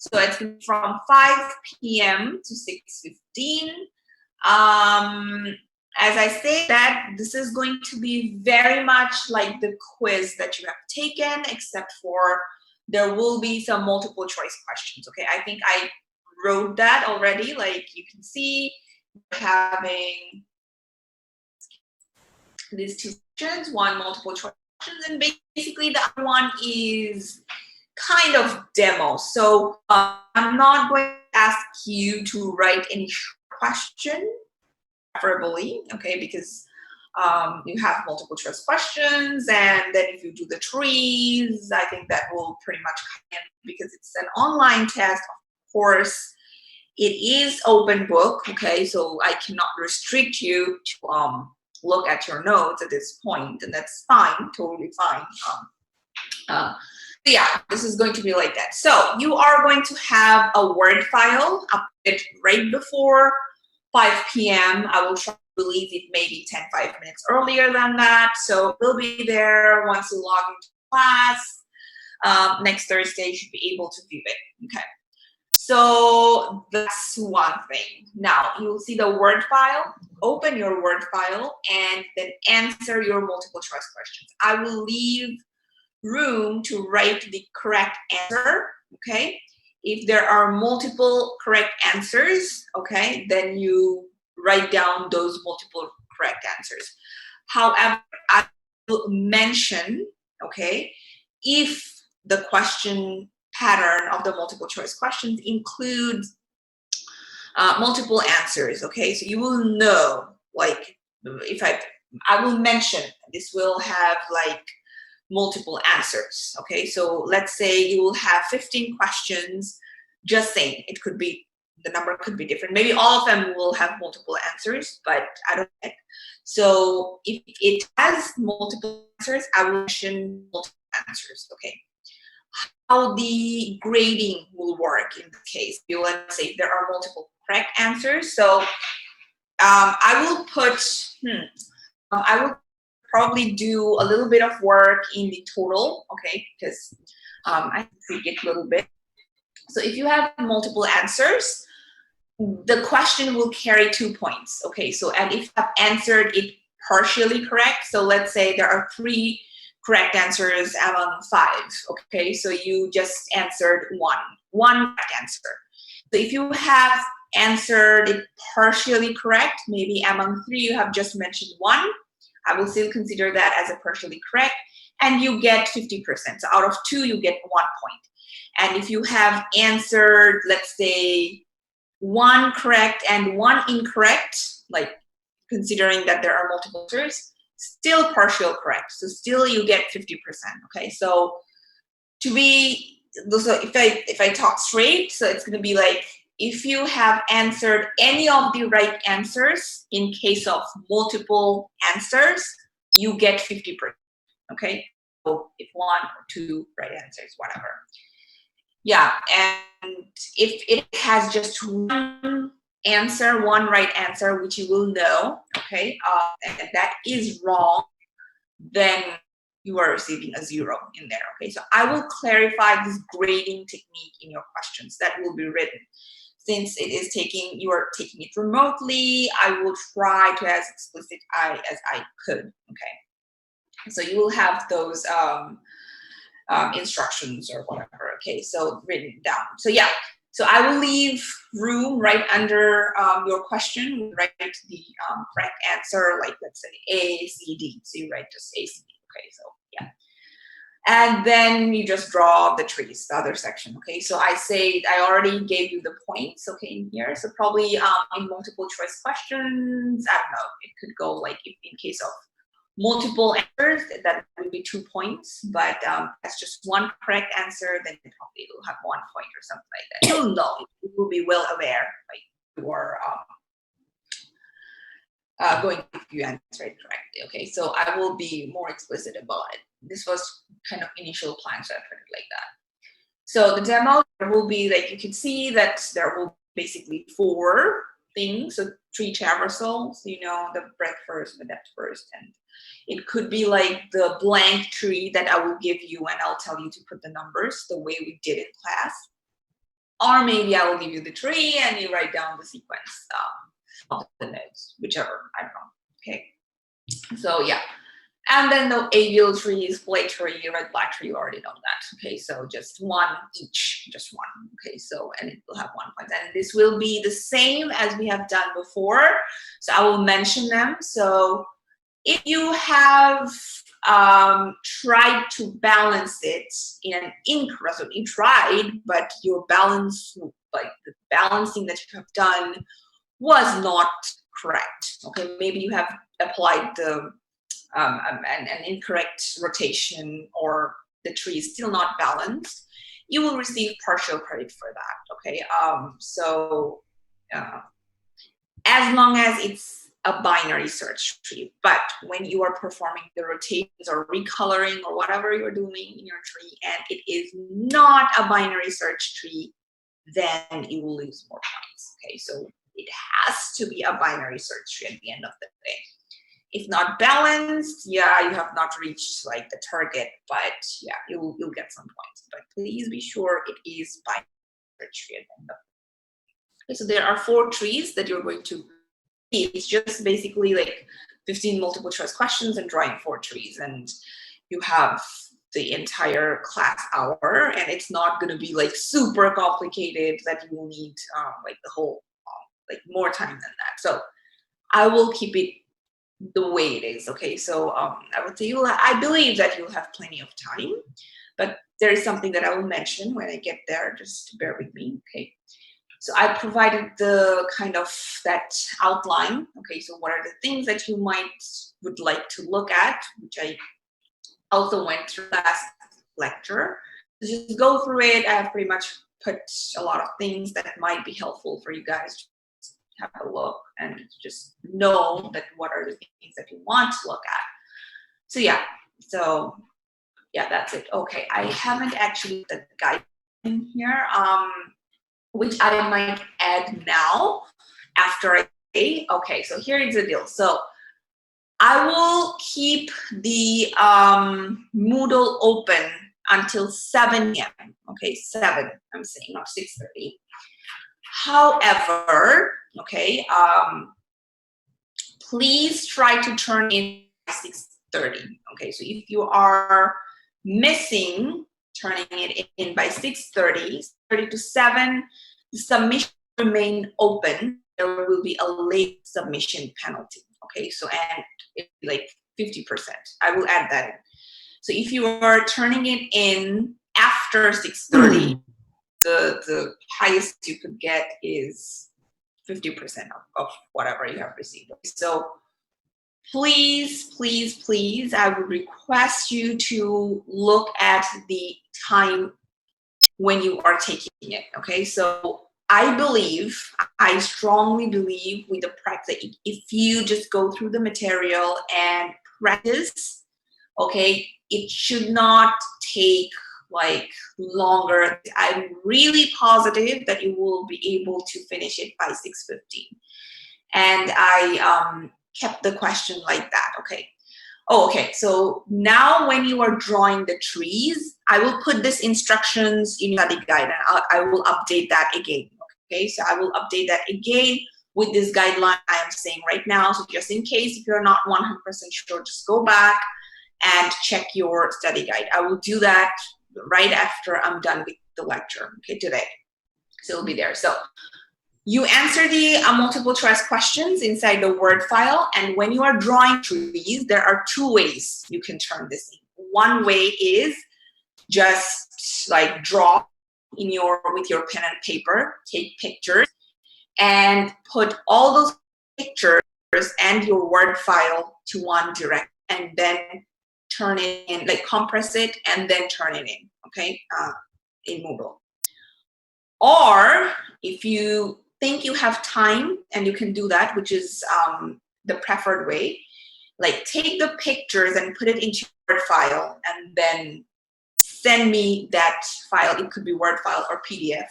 So it's from 5 p.m. to 6:15. As I say that, this is going to be very much like the quiz that you have taken, except for there will be some multiple choice questions. Okay, I think I wrote that already. Like you can see, having these two sections, one multiple choice questions, and basically the other one is kind of demo. So I'm not going to ask you to write any question, preferably, okay, because you have multiple choice questions, and then if you do the trees, I think that will pretty much come in because it's an online test. Of course, it is open book, okay, so I cannot restrict you to look at your notes at this point, and that's fine, totally fine. Yeah, this is going to be like that. So you are going to have a Word file updated right before 5 p.m. I will try to release it maybe 5 minutes earlier than that. So it will be there once you log into class. Next Thursday, you should be able to view it. Okay. So that's one thing. Now you'll see the Word file. Open your Word file and then answer your multiple choice questions. I will leave room to write the correct answer. Okay. If there are multiple correct answers, okay, then you write down those multiple correct answers. However, I will mention, okay, if the question pattern of the multiple choice questions includes multiple answers, okay, so you will know, like, if I will mention this will have like multiple answers, okay, so let's say you will have 15 questions, just saying, it could be, the number could be different, maybe all of them will have multiple answers, but I don't know. So if it has multiple answers, I will mention multiple answers, okay. How the grading will work in this case, let's say there are multiple correct answers, so I will put, I will probably do a little bit of work in the total, okay, because I tweak it a little bit. So if you have multiple answers, the question will carry 2 points, okay, so, and if you have answered it partially correct, so let's say there are 3 correct answers among 5, okay, so you just answered one correct answer. So if you have answered it partially correct, maybe among 3 you have just mentioned 1, I will still consider that as a partially correct, and you get 50%. So out of 2, you get 1 point. And if you have answered, let's say, 1 correct and 1 incorrect, like considering that there are multiple answers, still partial correct. So still you get 50%. Okay. So to be, so if I talk straight, so it's going to be like, if you have answered any of the right answers in case of multiple answers, you get 50%. Okay. So if 1 or 2 right answers, whatever. Yeah. And if it has just 1 answer, 1 right answer, which you will know, okay, and that is wrong, then you are receiving a 0 in there. Okay. So I will clarify this grading technique in your questions that will be written. Since it is you are taking it remotely, I will try to as explicit as I could. Okay. So you will have those instructions or whatever. Okay. So written down. So yeah. So I will leave room right under your question. Write the correct answer, like let's say A, C, D. So you write just A, C, D. Okay. So yeah. And then you just draw the trees, the other section, okay? So I already gave you the points, okay, in here. So probably in multiple choice questions, I don't know, it could go like in case of multiple answers, that would be 2 points, but that's just 1 correct answer, then probably will have 1 point or something like that. You'll know, you will be well aware, like you are going if you answer it correctly, okay? So I will be more explicit about it. This was kind of initial plan, so I put it like that. So the demo, there will be, like you can see that there will basically 4 things, so 3 traversals, you know, the breadth first, the depth first, and it could be like the blank tree that I will give you and I'll tell you to put the numbers the way we did in class. Or maybe I will give you the tree and you write down the sequence of the nodes, whichever, I don't know, okay? So yeah, and then the avial tree, split tree, red black tree, you already know that, okay? So just one each, just one, okay? So, and it will have 1 point. And this will be the same as we have done before. So I will mention them. So if you have tried to balance it in an incorrect, so you tried, but your balance, like the balancing that you have done was not correct, okay? Maybe you have applied the an incorrect rotation, or the tree is still not balanced, you will receive partial credit for that, okay? As long as it's a binary search tree. But when you are performing the rotations or recoloring or whatever you're doing in your tree and it is not a binary search tree, then you will lose more points, okay? So it has to be a binary search tree at the end of the day. If not balanced, yeah, you have not reached like the target, but yeah, you'll get some points. But please be sure it is binary search tree at the end of the day. Okay, so there are 4 trees that you're going to see. It's just basically like 15 multiple choice questions and drawing 4 trees, and you have the entire class hour, and it's not going to be like super complicated that you will need like the whole like more time than that. So I will keep it the way it is, okay? So I would say I believe that you'll have plenty of time, but there is something that I will mention when I get there. Just bear with me, okay? So I provided the kind of that outline, okay? So what are the things that you would like to look at, which I also went through last lecture. So just go through it. I have pretty much put a lot of things that might be helpful for you guys. Have a look and just know that what are the things that you want to look at. So yeah, that's it. Okay, I haven't actually the guide in here, which I might add now after I say. Okay, so here is the deal. So I will keep the Moodle open until 7 p.m. Okay, 7, I'm saying, not 6:30. However, okay, please try to turn in by 6:30. Okay, so if you are missing turning it in by 6:30, 30 to 7, the submission will remain open. There will be a late submission penalty. Okay, so and it's like 50%. I will add that in. So if you are turning it in after 6:30, the highest you could get is 50% of whatever you have received. So please, please, please, I would request you to look at the time when you are taking it, okay? So I strongly believe with the practice, if you just go through the material and practice, okay, it should not take like longer. I'm really positive that you will be able to finish it by 6:15. And I kept the question like that, okay. Oh, okay, so now when you are drawing the trees, I will put this instructions in study guide and I will update that again, okay. So I will update that again with this guideline I am saying right now. So just in case, if you're not 100% sure, just go back and check your study guide. I will do that right after I'm done with the lecture, okay, today. So it'll be there. So you answer the multiple choice questions inside the Word file, and when you are drawing trees, there are 2 ways you can turn this in. One way is just like draw with your pen and paper, take pictures, and put all those pictures and your Word file to one direct, and then turn it in, like compress it and then turn it in, okay, in Moodle. Or if you think you have time and you can do that, which is the preferred way, like take the pictures and put it into your Word file and then send me that file. It could be Word file or PDF.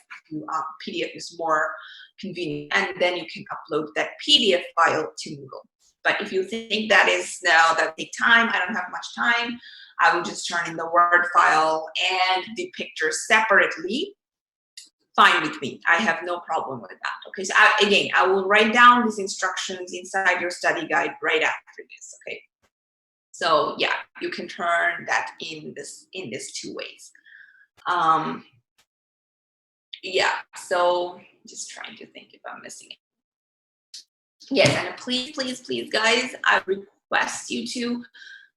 PDF is more convenient, and then you can upload that PDF file to Moodle. But if you think that take time, I don't have much time, I will just turn in the Word file and the pictures separately fine with me. I have no problem with that. Okay, so again, I will write down these instructions inside your study guide right after this. Okay, so yeah, you can turn that in this two ways. Yeah, so just trying to think if I'm missing it. Yes, and please, please, please, guys, I request you to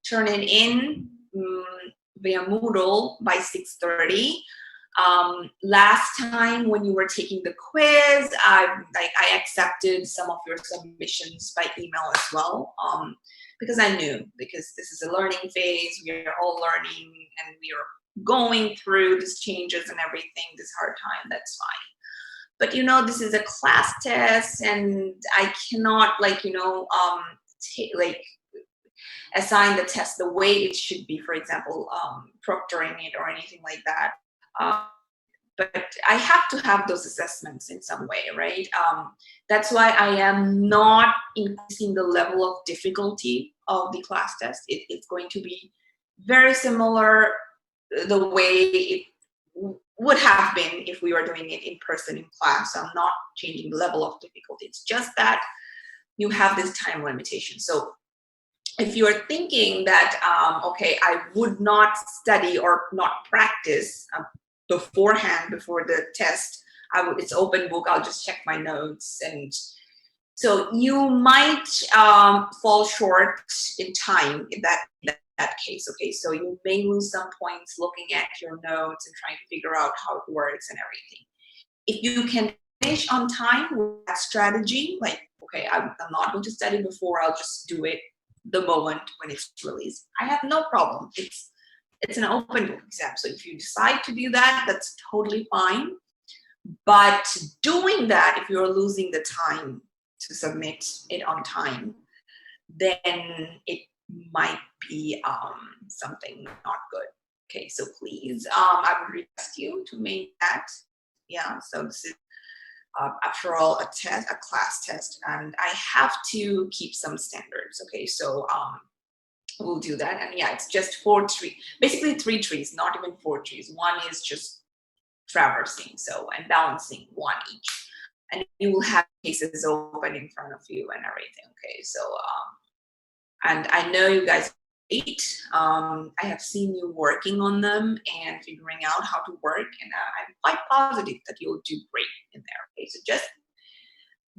turn it in via Moodle by 6:30. Last time when you were taking the quiz, I accepted some of your submissions by email as well, because I knew, because this is a learning phase, we are all learning and we are going through these changes and everything, this hard time, that's fine. But this is a class test and I cannot assign the test the way it should be, for example, proctoring it or anything like that. But I have to have those assessments in some way, right? That's why I am not increasing the level of difficulty of the class test. It's going to be very similar the way it would have been if we were doing it in person in class. So I'm not changing the level of difficulty. It's just that you have this time limitation. So if you are thinking that, okay, I would not study or not practice beforehand before the test, it's open book, I'll just check my notes. And so you might fall short in time in that case, okay? So you may lose some points looking at your notes and trying to figure out how it works and everything. If you can finish on time with that strategy, like, okay, I'm not going to study before, I'll just do it the moment when it's released, I have no problem. It's an open book exam. So if you decide to do that, that's totally fine. But doing that, if you're losing the time to submit it on time, then it might be something not good. Okay, so please, I would request you to make that. Yeah, so this is after all a class test, and I have to keep some standards. Okay, so we'll do that. And yeah, it's just 4 trees, basically 3 trees, not even 4 trees. One is just traversing, so, and balancing 1 each. And you will have cases open in front of you and everything. Okay, so and I know you guys I have seen you working on them and figuring out how to work, and I'm quite positive that you'll do great in there. Okay, so just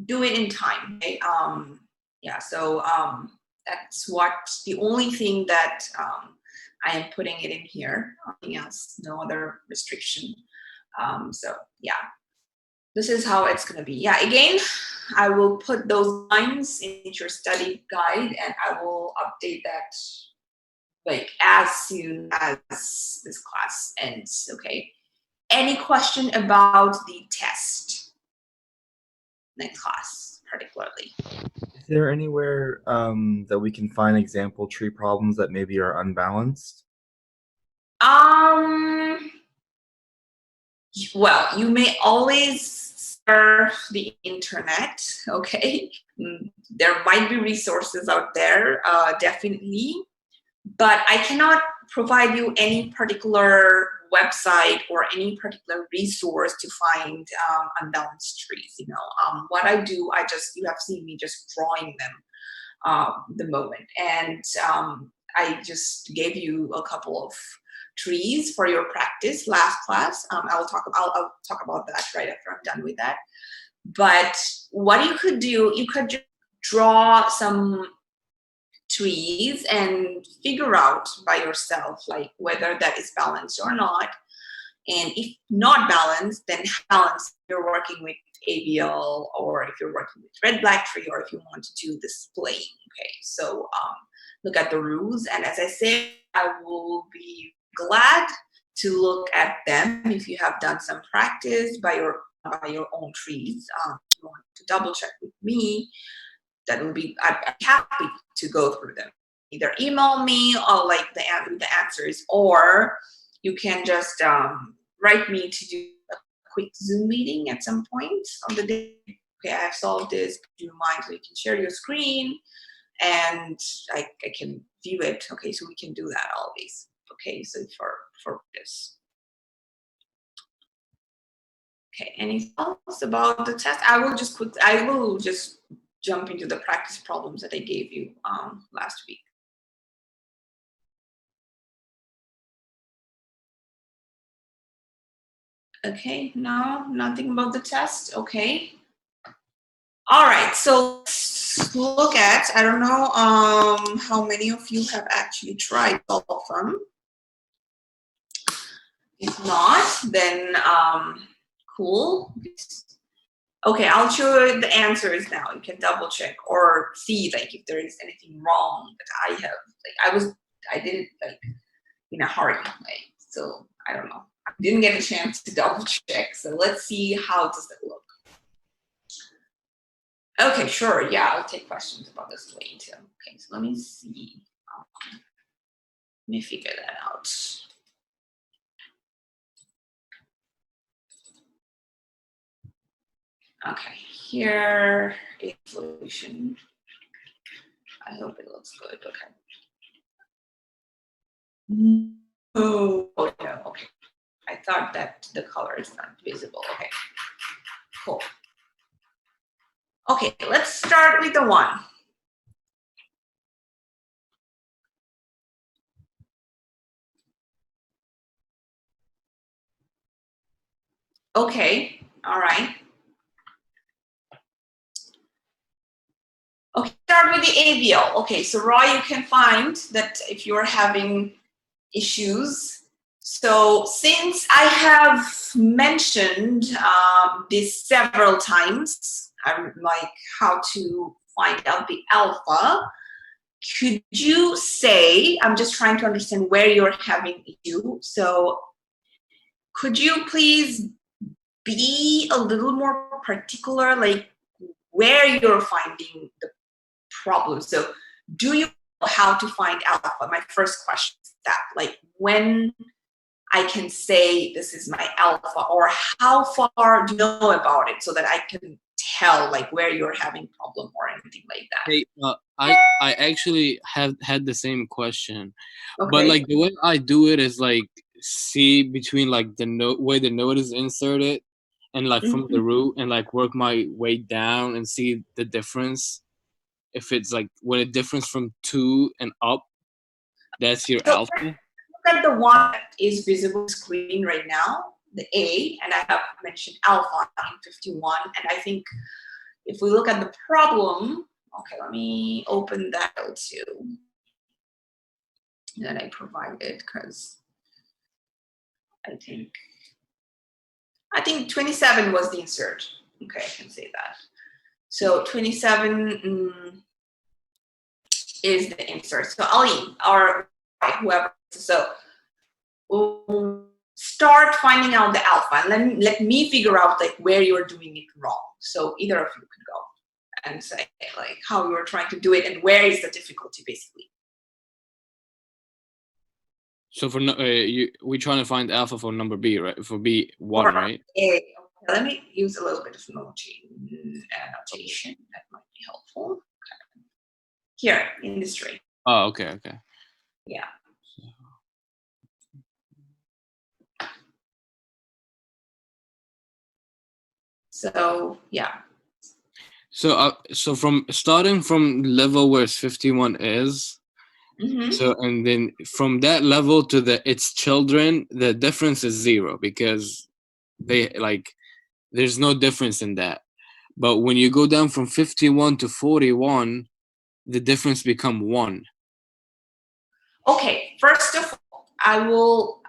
do it in time. Okay? Yeah, so that's the only thing that I am putting it in here. Nothing else, no other restriction. So yeah, this is how it's going to be. Yeah, again, I will put those lines in your study guide and I will update that like as soon as this class ends. Okay, any question about the test next class particularly? Is there anywhere that we can find example tree problems that maybe are unbalanced? Well, you may always surf the internet, okay? There might be resources out there, definitely, but I cannot provide you any particular website or any particular resource to find unbalanced trees. What I do, you have seen me just drawing them the moment, and I just gave you a couple of trees for your practice last class. I'll talk about that right after I'm done with that. But what you could do, you could just draw some trees and figure out by yourself like whether that is balanced or not. And if not balanced, then balance if you're working with ABL or if you're working with red black tree or if you want to do this playing. Okay, so look at the rules, and as I said, I will be glad to look at them if you have done some practice by your own trees. If you want to double check with me, I'd be happy to go through them. Either email me or like the answers, or you can just write me to do a quick Zoom meeting at some point on the day. Okay, I have solved this. Do you mind? So you can share your screen and I can view it. Okay, so we can do that always. Okay, so for this. Okay, anything else about the test? I will just jump into the practice problems that I gave you last week. Okay, no, nothing about the test. Okay. All right, so let's look at, I don't know how many of you have actually tried all of them. If not, then cool. Okay, I'll show you the answers now. You can double check or see like if there is anything wrong that I have. Like I did it like in a hurry, like so I don't know. I didn't get a chance to double check. So let's see how does that look. Okay, sure. Yeah, I'll take questions about this later. Okay, so let me see. Let me figure that out. Okay, here is solution. I hope it looks good. Okay. Oh no. Okay. I thought that the color is not visible. Okay. Cool. Okay, let's start with the one. Okay, all right. Okay, start with the AVL. Okay, so Roy, you can find that if you're having issues. So since I have mentioned this several times, like how to find out the alpha, could you say, I'm just trying to understand where you're having issue. So could you please be a little more particular, like where you're finding the problem? So do you know how to find alpha? My first question is that, like when I can say this is my alpha, or how far do you know about it so that I can tell like where you're having problem or anything like that? Hey, I actually have had the same question, but Okay. like the way I do it is like see between like the note where the note is inserted, and like from the root, and like work my way down and see the difference. If it's like when a difference from 2 and up, that's your So alpha. look at the one that is visible on screen right now, the A, and I have mentioned alpha in 51. And I think if we look at the problem, okay, let me open that too that I provided, because I think 27 was the insert. Okay, I can say that. So 27 is the insert. So Ali or whoever. So we'll start finding out the alpha, and let me figure out like where you're doing it wrong. So either of you could go and say like how you're trying to do it and where is the difficulty basically. So for we're trying to find alpha for number B, right? For B1, right? A. Okay, let me use a little bit of annotation. That might be helpful. Okay. Here in this tree. Oh, okay. Yeah. So yeah. So from starting from level where 51 is, so and then from that level to its children, the difference is 0 because they like there's no difference in that. But when you go down from 51 to 41, the difference become 1. Okay, first of all, I will.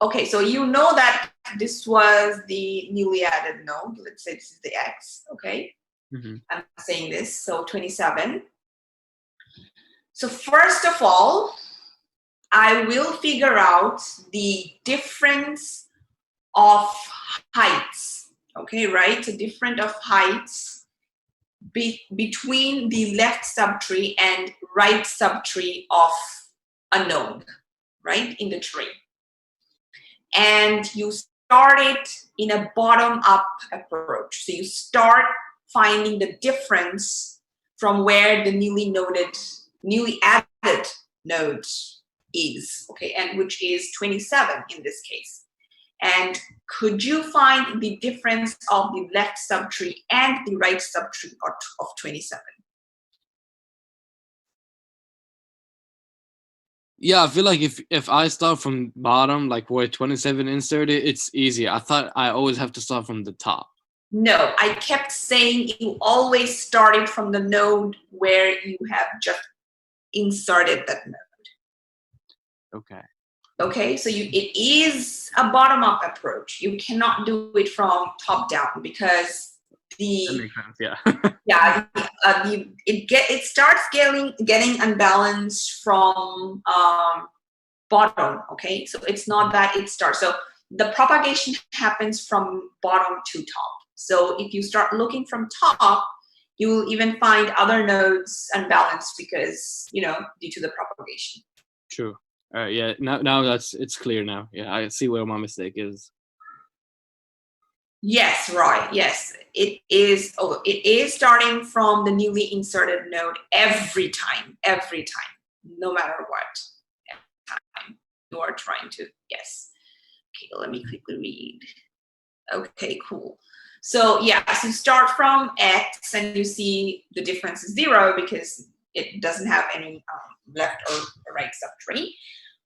Okay, so you know that this was the newly added node. Let's say this is the X. Okay, I'm saying this. So 27. So first of all, I will figure out the difference of heights. Okay, right? The difference of heights between the left subtree and right subtree of a node, right, in the tree. And you start it in a bottom-up approach. So you start finding the difference from where the newly added node is, okay, and which is 27 in this case. And could you find the difference of the left subtree and the right subtree of 27? Yeah, I feel like if I start from bottom, like where 27 inserted, it's easier. I thought I always have to start from the top. No, I kept saying you always started from the node where you have just inserted that node. Okay. Okay, so it is a bottom-up approach. You cannot do it from top down because That makes sense. Yeah. it starts getting unbalanced from bottom. Okay, so it's not that it starts. So the propagation happens from bottom to top. So if you start looking from top, you will even find other nodes unbalanced because due to the propagation. True. All right. Yeah. Now it's clear now. Yeah, I see where my mistake is. Yes, right. Yes, it is. Oh, it is starting from the newly inserted node every time, no matter what time you are trying to. Yes. Okay, let me quickly read. Okay, cool. So yeah, so start from X and you see the difference is 0 because it doesn't have any left or right subtree.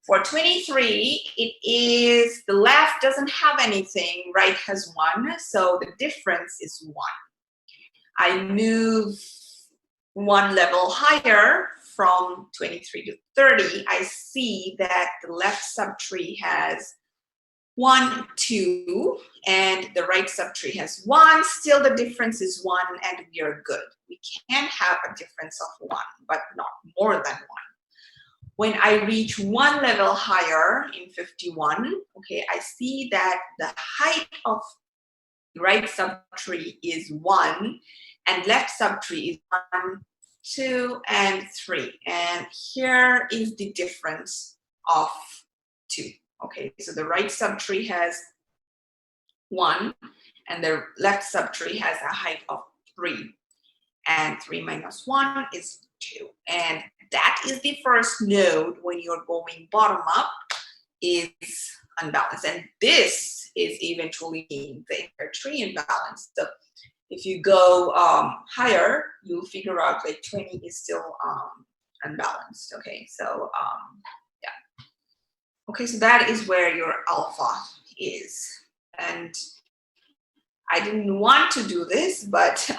For 23, it is the left doesn't have anything, right has 1, so the difference is 1. I move one level higher from 23 to 30. I see that the left subtree has 1, 2, and the right subtree has 1. Still, the difference is 1, and we are good. We can have a difference of 1, but not more than 1. When I reach one level higher in 51, okay, I see that the height of the right subtree is 1, and left subtree is 1, 2, and 3. And here is the difference of 2. Okay, so the right subtree has 1, and the left subtree has a height of 3. And 3 minus 1 is 2. And that is the first node when you're going bottom up is unbalanced. And this is eventually the entire tree imbalance. So if you go higher, you'll figure out like 20 is still unbalanced. Okay, so yeah. Okay, so that is where your alpha is. And I didn't want to do this, but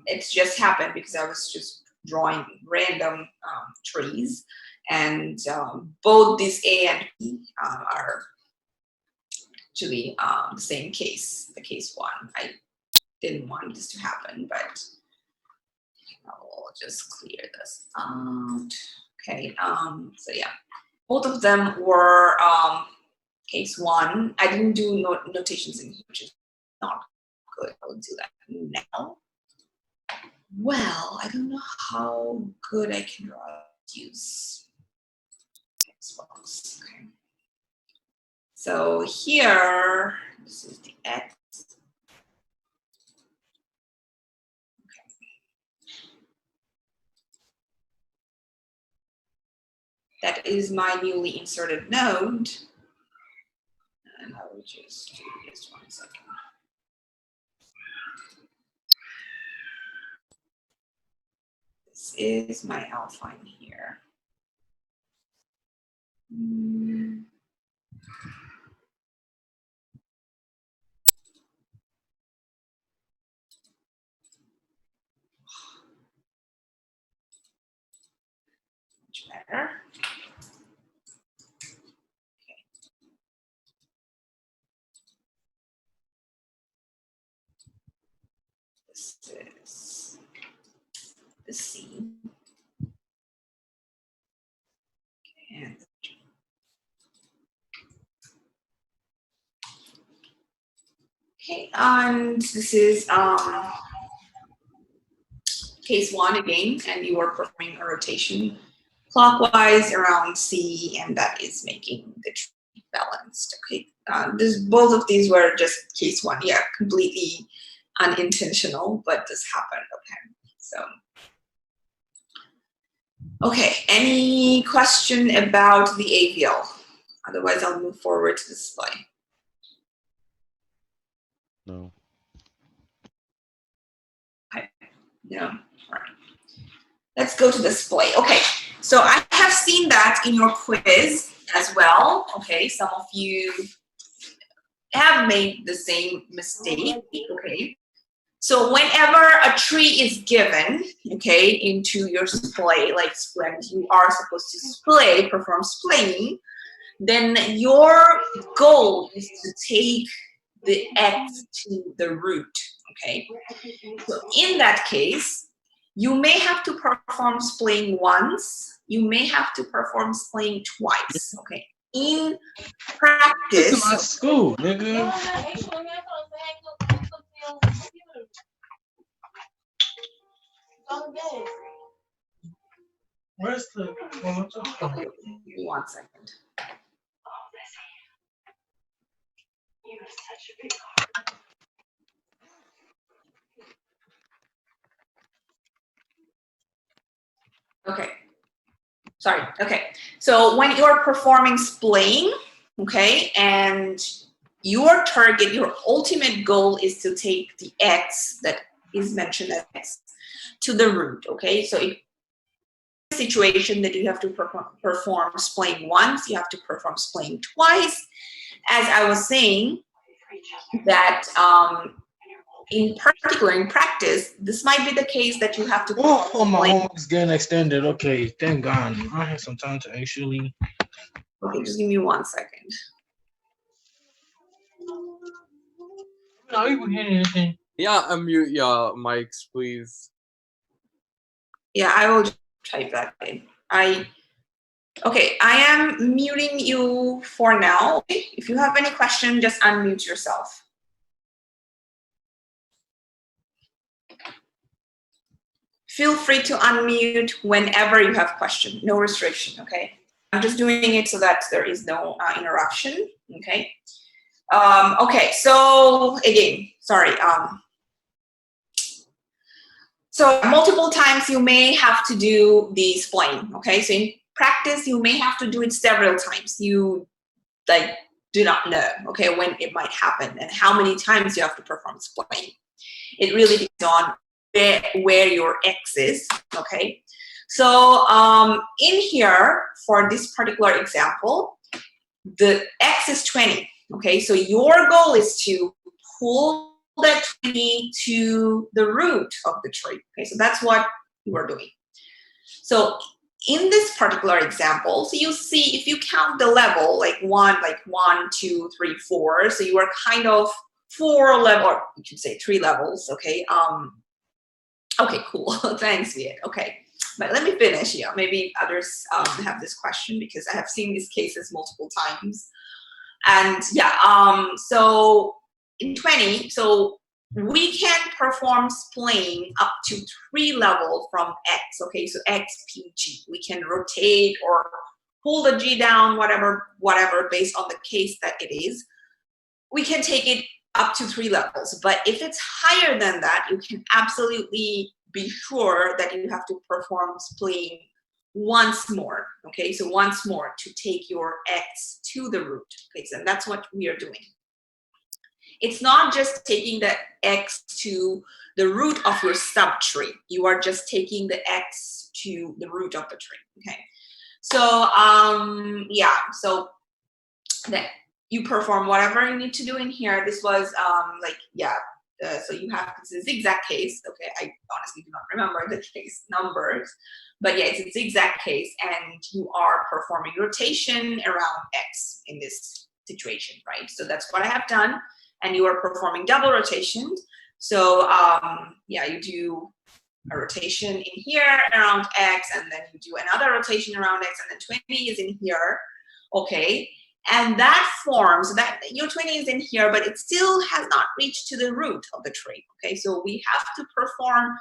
it's just happened because I was just drawing random trees, and both this A and B are actually the same case, the case 1. I didn't want this to happen, but I will just clear this out. Okay, so yeah, both of them were case 1. I didn't do notations in here, which is not good. I will do that now. Well, I don't know how good I can use Xbox. Okay. So here, this is the X. Okay. That is my newly inserted node. And I will just do this 1 second. This is my alpha in here. Much better. Okay. This is the C. And okay, and this is case 1 again, and you are performing a rotation clockwise around C, and that is making the tree balanced. Okay, both of these were just case 1. Yeah, completely unintentional, but this happened. Okay, so. Okay, any question about the AVL? Otherwise, I'll move forward to display. No. No. All right. Let's go to display. Okay, so I have seen that in your quiz as well. Okay, some of you have made the same mistake. Okay, so whenever a tree is given, okay, into your display, like when you are supposed to perform splaying, then your goal is to take the x to the root. Okay, so in that case, you may have to perform splaying once, you may have to perform splaying twice. Okay, in practice. This is my school, nigga. Where's the Okay, give me 1 second. Okay, sorry. Okay, so when you're performing splaying, okay, and your target, your ultimate goal is to take the x that is mentioned as x to the root. Okay, so if situation that you have to perform splaying once, you have to perform splaying twice. As I was saying, that in particular, in practice, this might be the case that you have to. Oh, my homework's getting extended. Okay, thank God. I have some time to actually. Okay, just give me 1 second. No, you can hear anything. Yeah, unmute your mics, please. Yeah, I will type that in. Okay, I am muting you for now. If you have any question, just unmute yourself. Feel free to unmute whenever you have question. No restriction, okay? I'm just doing it so that there is no interruption, okay? Okay, so again, sorry. So multiple times you may have to do the splaying, okay? So in practice, you may have to do it several times. You do not know, okay, when it might happen and how many times you have to perform splaying. It really depends on where your x is, okay? So in here, for this particular example, the x is 20, okay? So your goal is to pull that 20 to the root of the tree, okay? So that's what you are doing. So in this particular example, so you see, if you count the level, like 1, 2, 3, 4, so you are kind of 4 level, or you should say 3 levels, okay? Okay, cool. Thanks, Viet. Okay, but let me finish here. Maybe others have this question because I have seen these cases multiple times. And yeah, so in 20, so we can perform splaying up to 3 levels from x, okay? So x, p, g. We can rotate or pull the g down, whatever, based on the case that it is. We can take it up to 3 levels, but if it's higher than that, you can absolutely be sure that you have to perform splaying once more, okay? So once more to take your x to the root, okay? So that's what we are doing. It's not just taking the x to the root of your subtree. You are just taking the x to the root of the tree, okay? So yeah, so that you perform whatever you need to do in here. This was so you have, it's a zigzag case, okay? I honestly do not remember the case numbers, but yeah, it's a zigzag case and you are performing rotation around x in this situation, right? So that's what I have done, and you are performing double rotation. So yeah, you do a rotation in here around x, and then you do another rotation around x, and then 20 is in here, okay? And that forms, so that your 20 is in here, but it still has not reached to the root of the tree, okay? So we have to perform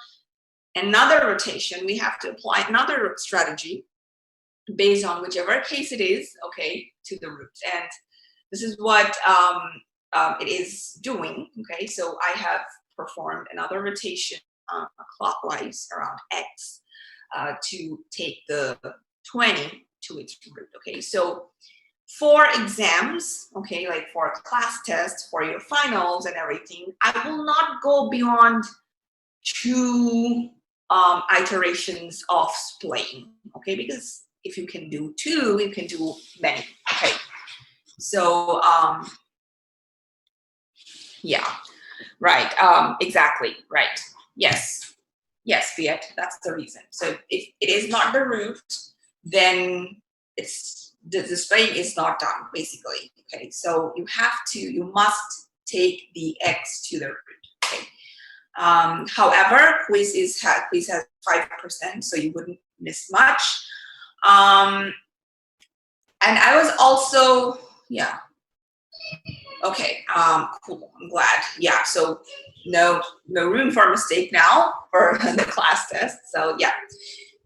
another rotation. We have to apply another strategy based on whichever case it is, okay, to the root. And this is what it is doing, okay? So I have performed another rotation clockwise around x to take the 20 to its root, okay? So for exams, okay, like for a class test, for your finals and everything, I will not go beyond 2 iterations of splaying, okay? Because if you can do 2, you can do many, okay? So, yeah, right, exactly, right. Yes, Viet, that's the reason. So if it is not the root, then the splaying is not done, basically, okay? So you must take the x to the root, okay? However, quiz has 5%, so you wouldn't miss much. And I was also, yeah. Okay, cool, I'm glad. Yeah, so no room for a mistake now for the class test. So yeah,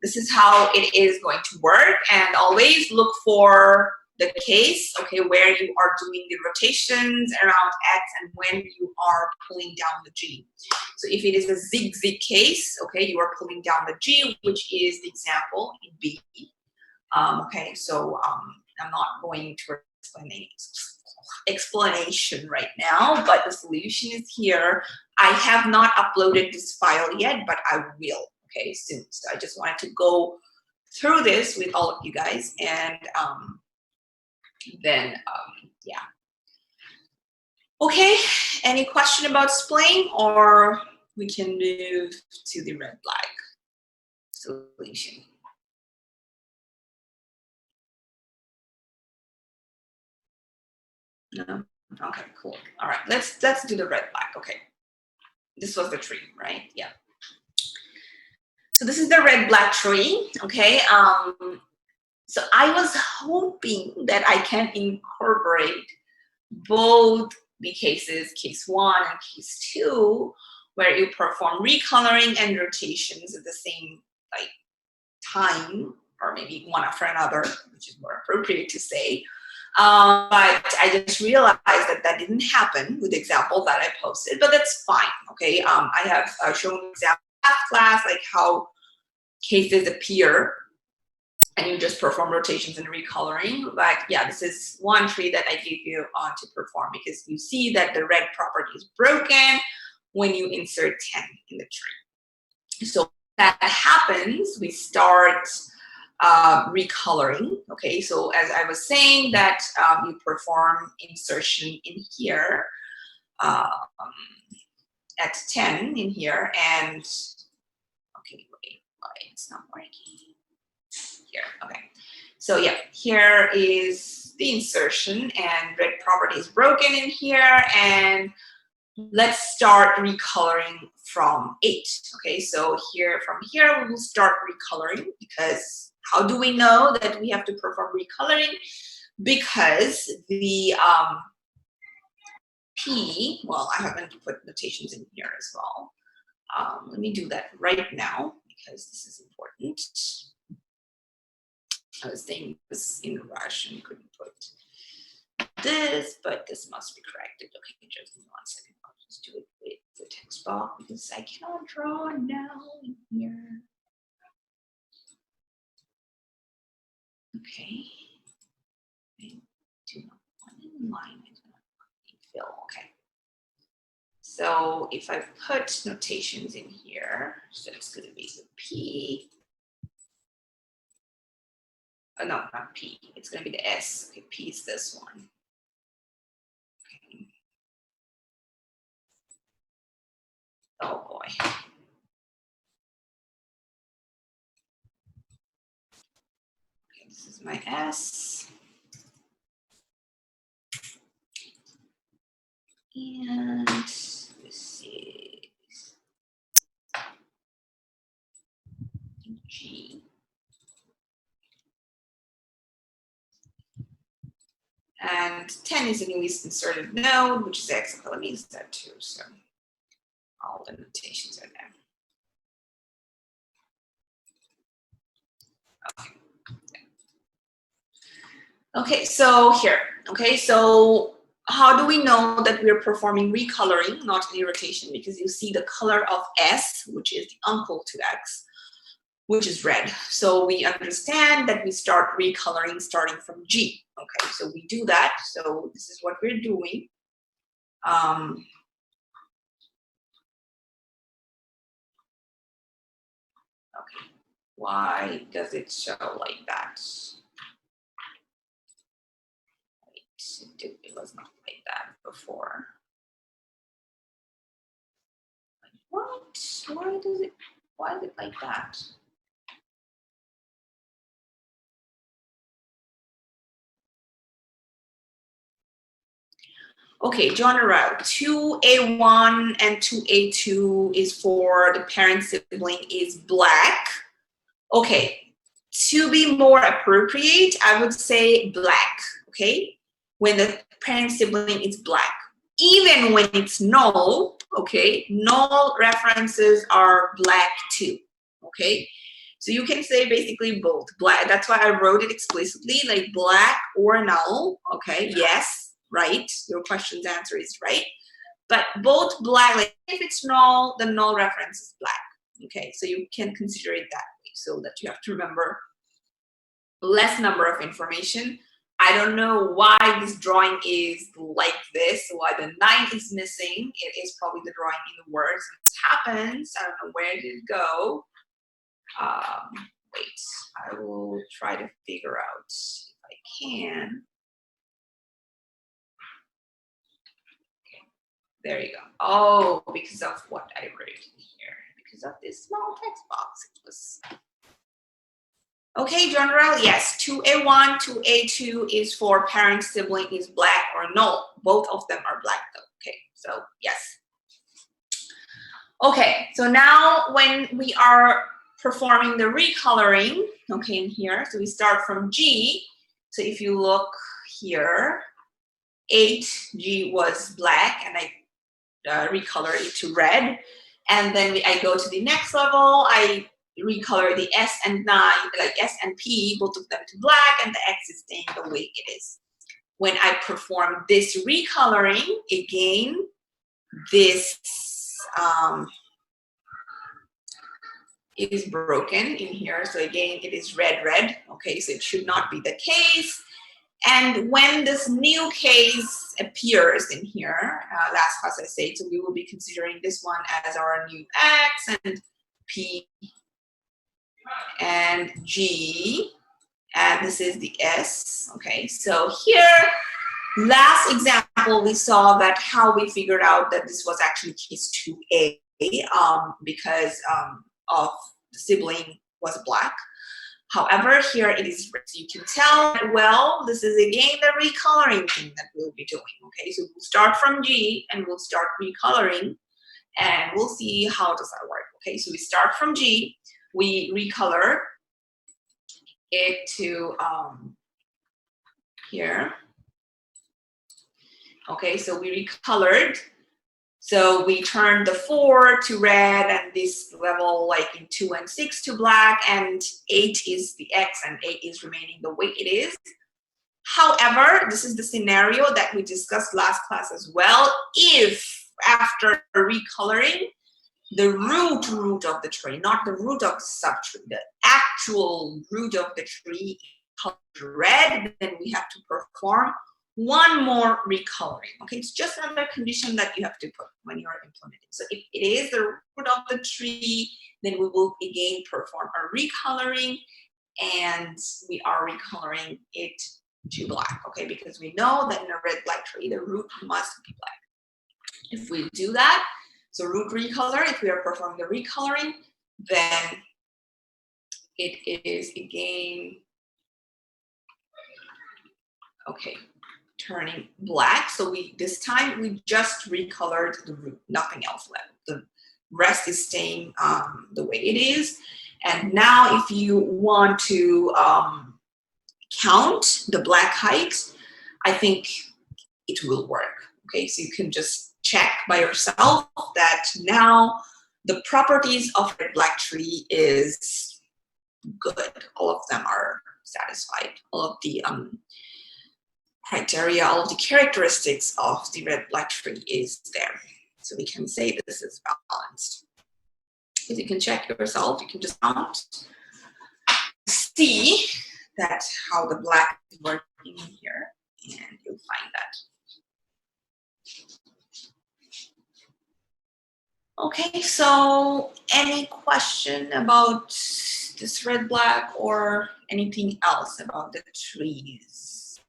this is how it is going to work. And always look for the case, okay, where you are doing the rotations around X and when you are pulling down the G. So if it is a zig-zig case, okay, you are pulling down the G, which is the example in B. Okay, so I'm not going to explain explanation right now, but the solution is here. I have not uploaded this file yet, but I will, okay, soon. So I just wanted to go through this with all of you guys, and then yeah. Okay, any question about splaying, or we can move to the red flag solution? No? Okay, cool. All right, let's do the red flag. Okay, this was the tree, right? Yeah. So this is the red-black tree, okay? So I was hoping that I can incorporate both the cases, case 1 and case 2, where you perform recoloring and rotations at the same like time, or maybe one after another, which is more appropriate to say. But I just realized that didn't happen with the example that I posted, but that's fine, okay? I have shown example last class, like how cases appear and you just perform rotations and recoloring. But yeah, this is one tree that I gave you to perform, because you see that the red property is broken when you insert 10 in the tree. So that happens, we start recoloring. Okay, so as I was saying, that you perform insertion in here at 10 in here, and okay, wait, it's not working here. Okay, so yeah, here is the insertion, and red property is broken in here, and let's start recoloring from 8. Okay, so here, from here, we will start recoloring, because how do we know that we have to perform recoloring? Because the P, well, I haven't put notations in here as well. Let me do that right now, because this is important. I was saying this in a rush and couldn't put this, but this must be corrected. Okay, just give me 1 second. I'll just do it with the text box, because I cannot draw now in here. Okay. Do not want in line. Fill. Okay. So if I put notations in here, so it's going to be the P. Oh, no, not P. It's going to be the S. Okay, P is this one. Okay. Oh boy. Okay, this is my S. And this is G. And 10 is a newly inserted node, which is X. Let me use that too. So all the notations are there. Okay. Okay, so here. Okay, so how do we know that we're performing recoloring, not any rotation? Because you see the color of S, which is the uncle to X, which is red. So we understand that we start recoloring starting from G. Okay, so we do that. So this is what we're doing. Okay, why does it show like that? Wait, it was not like that before. What? Why is it like that? Okay, genre 2A1 and 2A2 is for the parent sibling is black. Okay, to be more appropriate, I would say black, okay? When the parent sibling is black. Even when it's null, okay, null references are black too, okay? So you can say basically both. Black, that's why I wrote it explicitly, like black or null, okay? Yes, right, your question's answer is right. But both black, like if it's null, the null reference is black, okay? So you can consider it that way, so that you have to remember less number of information. I don't know why this drawing is like this, why the 9 is missing. It is probably the drawing in the words. This happens. I don't know, where did it go? Wait, I will try to figure out if I can. Okay, there you go. Oh, because of what I wrote here. Because of this small text box. It was. Okay, general, yes, 2A1, 2A2 is for parent sibling is black or null. Both of them are black though, okay, so yes. Okay, so now when we are performing the recoloring, okay, in here, so we start from G. So if you look here, 8G was black and I recolored it to red. And then I go to the next level, I recolor the S and 9, like S and P, both of them to black, and the X is staying the way it is. When I perform this recoloring, again, this is broken in here. So again, it is red, red. Okay, so it should not be the case. And when this new case appears in here, last class I said, so we will be considering this one as our new X and P and G, and this is the S. Okay, so here, last example, we saw that how we figured out that this was actually case 2A because of the sibling was black. However, here it is, so you can tell that, well, this is again the recoloring thing that we'll be doing. Okay, so we'll start from G and we'll start recoloring, and we'll see how does that work. Okay, so we start from G. We recolor it to here. Okay, so we recolored. So we turned the 4 to red and this level like in 2 and 6 to black, and 8 is the X and 8 is remaining the way it is. However, this is the scenario that we discussed last class as well. If after recoloring, the root of the tree, not the root of the subtree, the actual root of the tree colored red, then we have to perform one more recoloring. Okay, it's just another condition that you have to put when you're implementing. So if it is the root of the tree, then we will again perform a recoloring, and we are recoloring it to black. Okay, because we know that in a red-black tree, the root must be black. If we do that, so root recolor, if we are performing the recoloring, then it is again, okay, turning black. So this time we just recolored the root, nothing else left. The rest is staying the way it is. And now if you want to count the black height, I think it will work. Okay, so you can just check by yourself that now the properties of red black tree is good. All of them are satisfied. All of the criteria, all of the characteristics of the red black tree is there. So we can say this is balanced. If you can check yourself, you can just count, see that how the black is working in here, and you'll find that. Okay, so any question about this red black or anything else about the trees?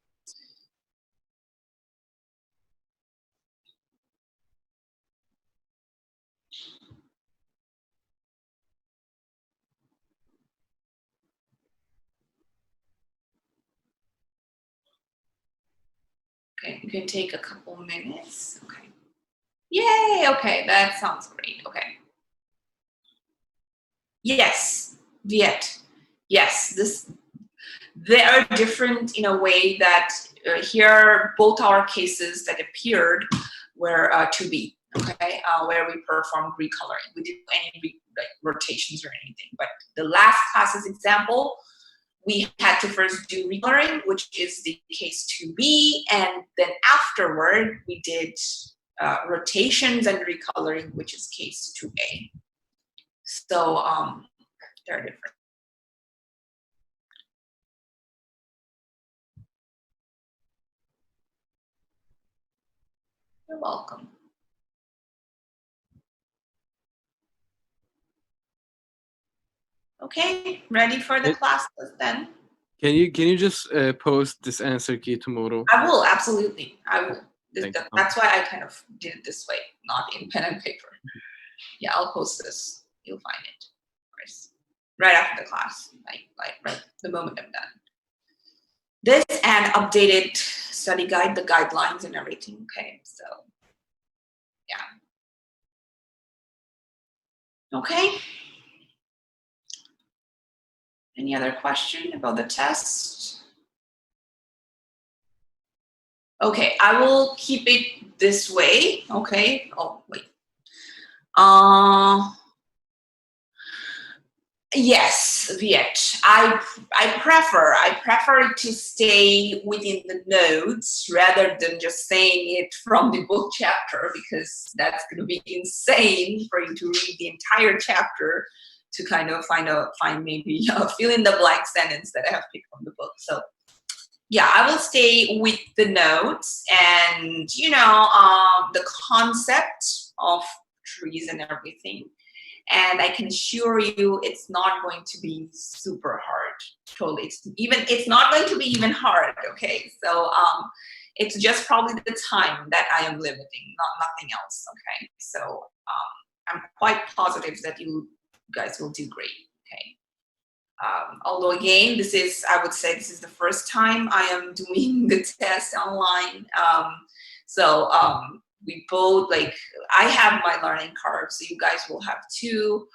Okay, you can take a couple minutes. Okay. Yay, okay, that sounds great. Okay. Yes, Viet. Yes, they are different in a way that here both our cases that appeared were 2B, okay, where we performed recoloring. We didn't do any rotations or anything, but the last class's example, we had to first do recoloring, which is the case 2B, and then afterward we did rotations and recoloring, which is case 2A. So they're different. You're welcome. Okay, ready for the classes then? Can you just post this answer key tomorrow? I will, absolutely. I will. Thank you. That's why I kind of did it this way, not in pen and paper. Yeah, I'll post this. You'll find it, of course, right after the class, like right the moment I'm done. This and updated study guide, the guidelines and everything. Okay, so yeah. Okay. Any other question about the test? Okay, I will keep it this way. Okay. Oh, wait. Yes, Viet. I prefer to stay within the notes rather than just saying it from the book chapter, because that's going to be insane for you to read the entire chapter to kind of find maybe a fill in the blank sentence that I have picked from the book. So yeah, I will stay with the notes and the concept of trees and everything. And I can assure you it's not going to be super hard. Totally. It's not going to be even hard, okay? So it's just probably the time that I am limiting, nothing else, okay? So I'm quite positive that you guys will do great, okay? Although again, I would say this is the first time I am doing the test online. We both, I have my learning curve, so you guys will have too.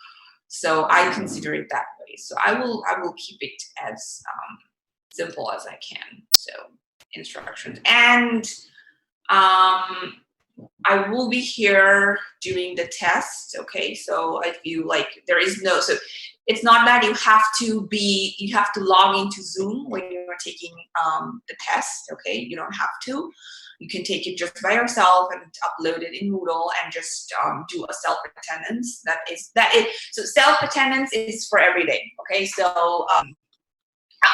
So I consider it that way. So I will keep it as simple as I can. So instructions, and I will be here during the test. Okay, so if you so it's not that you have to log into Zoom when you're taking the test. Okay, you don't have to. You can take it just by yourself and upload it in Moodle and just do a self-attendance. So self-attendance is for every day, okay? So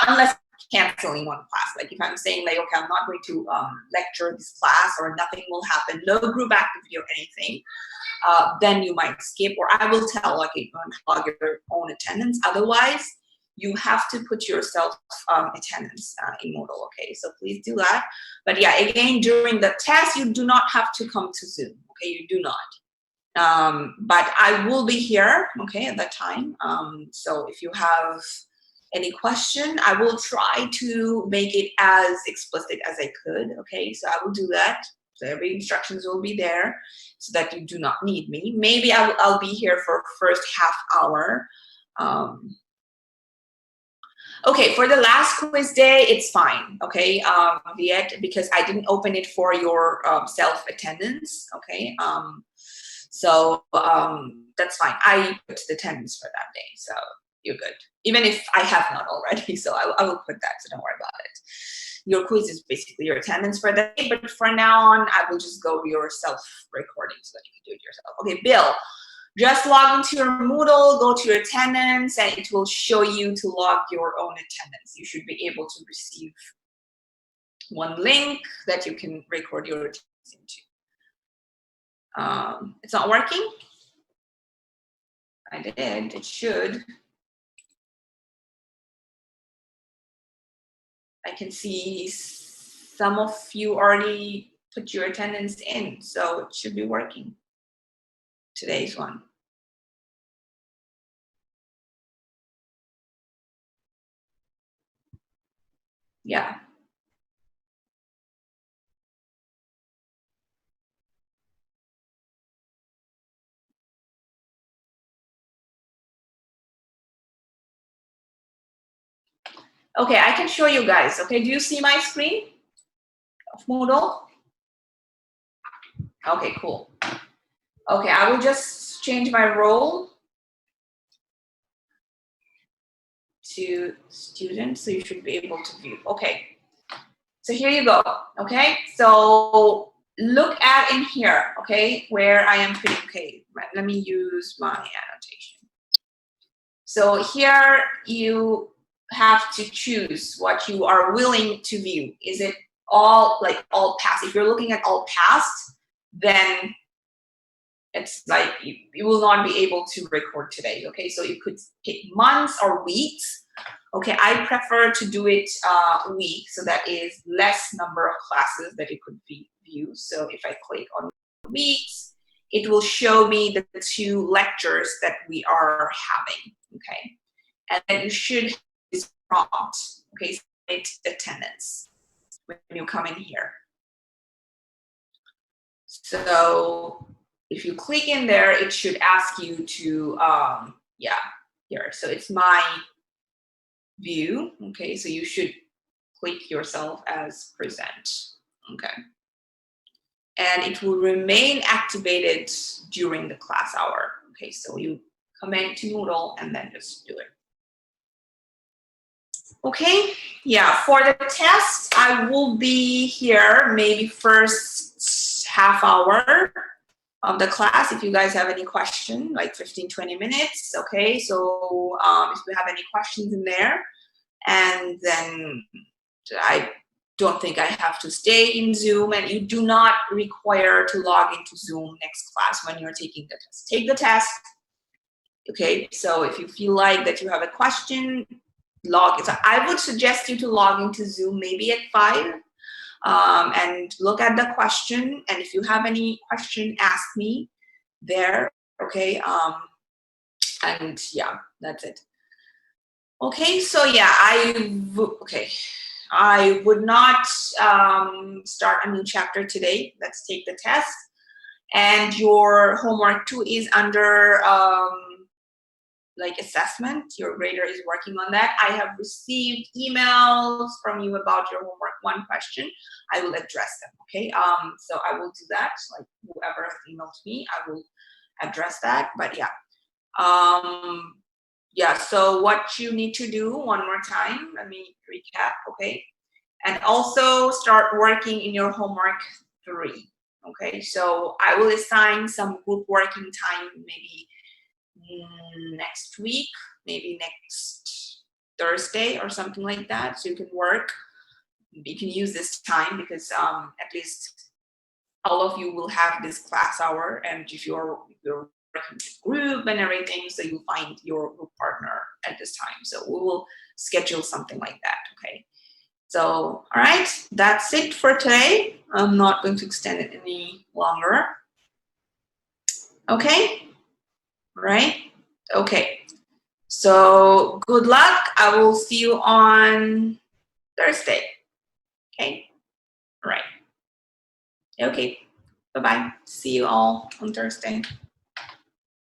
unless canceling one class, like if I'm saying okay, I'm not going to lecture this class or nothing will happen, no group activity or anything, then you might skip, or I will tell you can log your own attendance. Otherwise, you have to put yourself attendance in Moodle, okay? So please do that. But yeah, again, during the test, you do not have to come to Zoom, okay? You do not. But I will be here, okay, at that time. So if you have any question, I will try to make it as explicit as I could, okay? So I will do that. So every instructions will be there so that you do not need me. Maybe I'll be here for first half hour. Okay, for the last quiz day, it's fine, okay, Viet, because I didn't open it for your self-attendance, okay? So that's fine. I put the attendance for that day, so you're good. Even if I have not already, so I will put that, so don't worry about it. Your quiz is basically your attendance for the day, but from now on, I will just go your self-recording so that you can do it yourself. Okay, Bill. Just log into your Moodle, go to your attendance, and it will show you to log your own attendance. You should be able to receive one link that you can record your attendance into. It's not working? I did, it should. I can see some of you already put your attendance in, so it should be working. Today's one. Yeah. Okay, I can show you guys. Okay, do you see my screen of Moodle? Okay, cool. Okay, I will just change my role to student, so you should be able to view. Okay, so here you go. Okay, so look at in here, okay, where I am putting, okay, let me use my annotation. So here you have to choose what you are willing to view. Is it all past? If you're looking at all past, then it's like you will not be able to record today. Okay, so you could pick months or weeks. Okay, I prefer to do it week, so that is less number of classes that it could be viewed. So if I click on weeks, it will show me the 2 lectures that we are having. Okay, and then you should have this prompt. Okay, submit attendance when you come in here. So if you click in there, it should ask you to here. So it's my view. Okay, so you should click yourself as present. Okay, and it will remain activated during the class hour. Okay, so you come into Moodle and then just do it. Okay, yeah, for the test, I will be here maybe first half hour of the class. If you guys have any question, like 15-20 minutes. Okay, so if you have any questions in there, and then I don't think I have to stay in Zoom, and you do not require to log into Zoom next class when you're taking the test. Take the test. Okay, so if you feel like that you have a question, log it. So I would suggest you to log into Zoom maybe at 5 and look at the question. And if you have any question, ask me there. Okay, and yeah, that's it. Okay, so yeah, I would not start a new chapter today. Let's take the test. And your homework 2 is under assessment. Your grader is working on that. I have received emails from you about your homework 1 question. I will address them. Okay, so I will do that. Like whoever has emailed me, I will address that. But yeah. Yeah, so what you need to do one more time, let me recap, okay? And also start working in your homework 3, okay? So I will assign some group working time maybe next week, maybe next Thursday or something like that, so you can work. You can use this time because at least all of you will have this class hour, and if you're group and everything, so you find your group partner at this time. So we will schedule something like that. Okay, so all right, that's it for today. I'm not going to extend it any longer. Okay, all right, okay, so good luck. I will see you on Thursday. Okay, all right, okay, bye-bye. See you all on Thursday.